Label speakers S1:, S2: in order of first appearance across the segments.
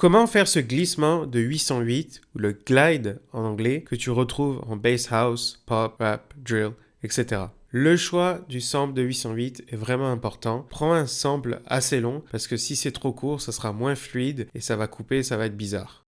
S1: Comment faire ce glissement de 808 ou le glide en anglais que tu retrouves en bass house, pop, rap, drill, etc. Le choix du sample de 808 est vraiment important. Prends un sample assez long parce que si c'est trop court, ça sera moins fluide et ça va couper, ça va être bizarre.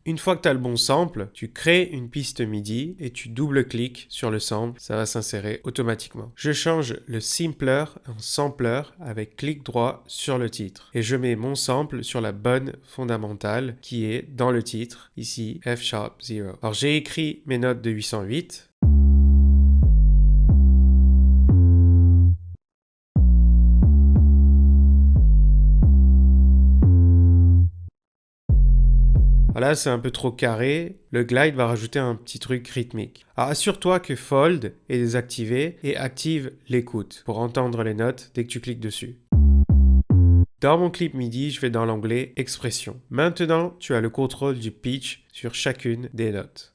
S1: Une fois que tu as le bon sample, tu crées une piste MIDI et tu double-cliques sur le sample, ça va s'insérer automatiquement. Je change le simpler en sampler avec clic droit sur le titre et je mets mon sample sur la bonne fondamentale qui est dans le titre, ici F#0. Alors j'ai écrit mes notes de 808. Voilà, c'est un peu trop carré. Le glide va rajouter un petit truc rythmique. Alors assure-toi que Fold est désactivé et active l'écoute pour entendre les notes dès que tu cliques dessus. Dans mon clip MIDI, je vais dans l'onglet Expression. Maintenant, tu as le contrôle du pitch sur chacune des notes.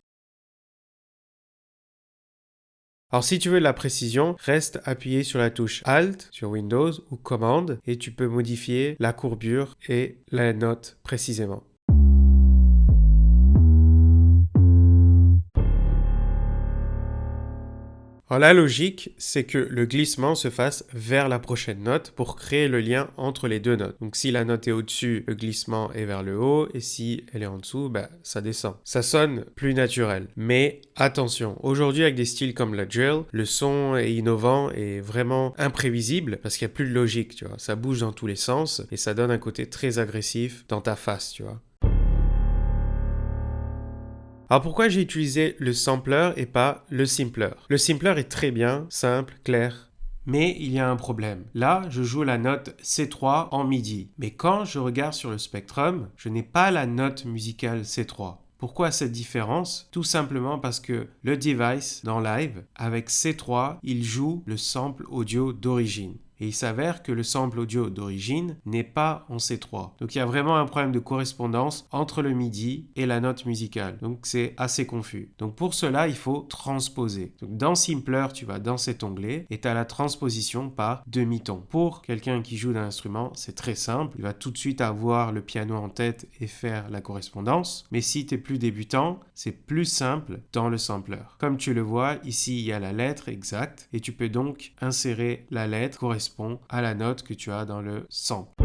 S1: Alors si tu veux de la précision, reste appuyé sur la touche Alt sur Windows ou Commande et tu peux modifier la courbure et la note précisément. Alors la logique, c'est que le glissement se fasse vers la prochaine note pour créer le lien entre les deux notes. Donc si la note est au-dessus, le glissement est vers le haut et si elle est en dessous, ça descend. Ça sonne plus naturel. Mais attention, aujourd'hui avec des styles comme la drill, le son est innovant et vraiment imprévisible parce qu'il n'y a plus de logique, tu vois. Ça bouge dans tous les sens et ça donne un côté très agressif dans ta face, tu vois. Alors pourquoi j'ai utilisé le sampler et pas le simpler? Le simpler est très bien, simple, clair. Mais il y a un problème. Là, je joue la note C3 en MIDI. Mais quand je regarde sur le spectrum, je n'ai pas la note musicale C3. Pourquoi cette différence? Tout simplement parce que le device dans Live, avec C3, il joue le sample audio d'origine. Et il s'avère que le sample audio d'origine n'est pas en C3. Donc il y a vraiment un problème de correspondance entre le MIDI et la note musicale. Donc c'est assez confus. Donc pour cela, il faut transposer. Donc dans Simpler, tu vas dans cet onglet et tu as la transposition par demi-ton. Pour quelqu'un qui joue d'un instrument, c'est très simple. Il va tout de suite avoir le piano en tête et faire la correspondance. Mais si tu es plus débutant, c'est plus simple dans le sampler. Comme tu le vois, ici il y a la lettre exacte et tu peux donc insérer la lettre correspond à la note que tu as dans le sample.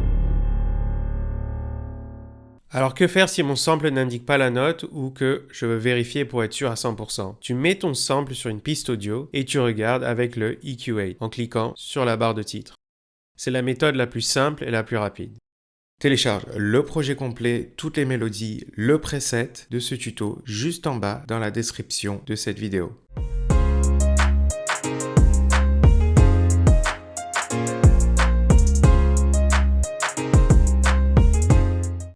S1: Alors que faire si mon sample n'indique pas la note ou que je veux vérifier pour être sûr à 100%? Tu mets ton sample sur une piste audio et tu regardes avec le EQ8 en cliquant sur la barre de titre. C'est la méthode la plus simple et la plus rapide. Télécharge le projet complet, toutes les mélodies, le preset de ce tuto juste en bas dans la description de cette vidéo.